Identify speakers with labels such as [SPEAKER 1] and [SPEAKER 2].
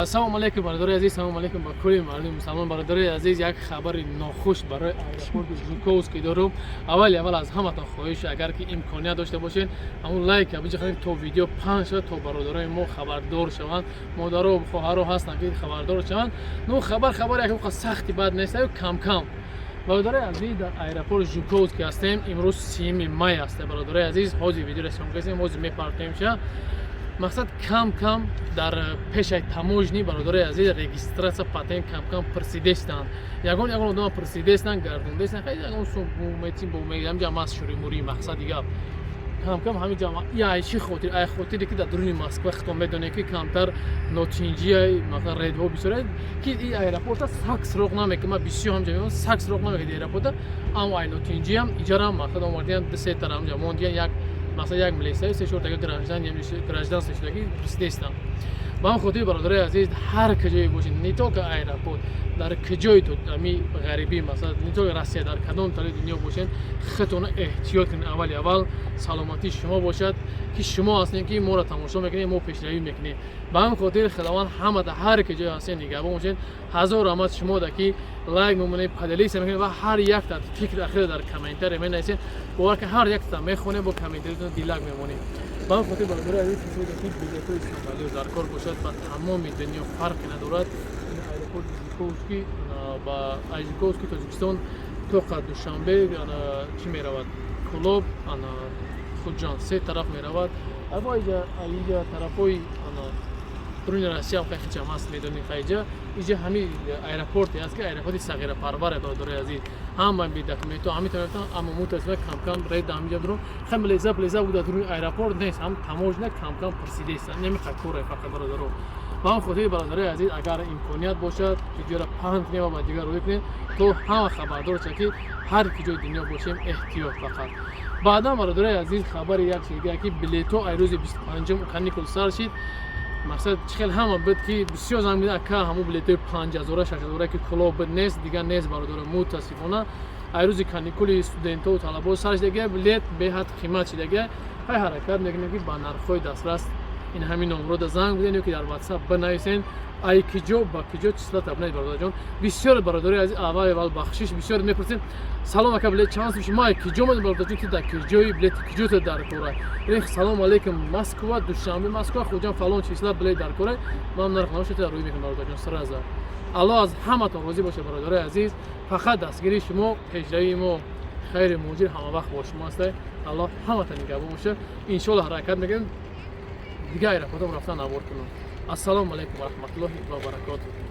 [SPEAKER 1] السلام علیکم برادر عزیز، سلام علیکم با کل مردم مسلمان. برادر عزیز، یک خبر ناخوش برای ایرپورت ژوکووسکی دارم. اول از همه تا خواهش اگر که امکانیت داشته باشین همون لایک بجید تا ویدیو 5 تا برادرای ما خبردار شوند. مادر و خواهر هستن که خبردار شوند. نو خبر یک سختی بد نیست، کم کم. برادر عزیز، در ایرپورت ژوکووسکی هستیم. امروز 3 می است. برادر عزیز، حاضر ویدیو رسانه کردیم، حاضر میپرتیم شه. مقصد کم کم در پیش تموجنی برادر عزیز رجیستراسیا پاتنت کم کم پرسیده استند. یگان آدم پرسیده استند، گردونده استند. خیلی یگان سومیتیم با میگم جمع شوری موری مقصد دیگه کم کم همین جمع یا چی خاطری که در درون مسکو ختم میدونه که کمتر نوتینجی مثلا ردو بسیاره که این ایرپورت ساکس روغ نمیکنه. ما بسیار هم جمعیم ساکس روغ نمیکنه ایرپورت. اما این نوتینجی هم ایجار هم مثلا آمدن سه طرف هم جمعوندین یک مثلا یک ملیسای سه شورت اگر گراجدان سه شورتی پرسیده استند. با هم خاطر برادر عزیز هر کجایی باشین، نیتو که ایرپورت در کجای تو امی غریبی مثلا نیتو روسیه در کدام طرف دنیا باشین خودتون احتیاط کنین. اول سلامتی شما باشد که شما هستین که ما را تماشا میکنین، ما پیشروی میکنیم. با هم خاطر خداوند همه در هر کجای هستین نگهبان باشین. هزار رحمت شما در که لایک میمونه پدلیس میکنین و هر یک تا فکر اخیر در کامنتر مینویسین. باور که هر یک تا میخونه با کامنترتون دیلاک میمونه. با هم خاطر برادر عزیز کسی که بلیط‌های استانبولی در کار باشد و تمام دنیا فرق ندارد. این ایرپورت ژوکووسکی با ژوکووسکی تاجیکستان تو دوشنبه چی میرود کلوب خودجان سه طرف میرود. اما اینجا طرفای درون روسیه خیلی جمع است میدونید. اینجا همین ایرپورتی است که ایرپورت صغیر پرور برادر عزیز هم من بیدکمیت و همین طرف اما متصل کم کم رای دامجا درون خم لیزا بود درون ایرپورت نیست، هم تموجنه کم کم پرسیده است. نمیخواد کوره فقط برادر. با هم خاطر برادر عزیز اگر امکانیت باشد ویدیو را پهن کنیم و با دیگر رو ببینیم تو هم خبردار شید که هر کجای دنیا باشیم احتیاط فقط. بعدا برادر عزیز خبر یک چیزی که بلیطو ایروز 25 کانیکول سال شد. مقصد چخیل همه بود که بسیار زنگ میده که همون بلیطای 5000 6000 که کلوب بود نیست دیگه نیست برادر. متاسفانه ایروز کانیکول استودنت و طلبه سرش دیگه بلیط به حد قیمت دیگه های حرکت میکنه که با نرخ‌های دسترس این همین نمره را زنگ بزنید که در واتساپ بنویسین ای کجا با کجا چیزا تبلیغ برادر جان. بسیار برادر از اول بخشش بسیار میپرسین سلام علیکم بلیط چانس میشه ما کجا من برادر جان که در کجای بلیط کجا تو در کوره این سلام علیکم مسکو دوشنبه مسکو خودم فلان چیزا بلیط در کوره ما نرخ نوشته در روی میکنم برادر جان. سرازا الله از همه تا راضی باشه برادر عزیز. فقط دستگیری شما پیشروی ما خیر موجود همه وقت با شما است. الله همه تا نگهبان باشه. ان شاء الله حرکت میکنیم دیگه ایرپورت رفتن آورد کنم. السلام علیکم و رحمت الله و برکاته.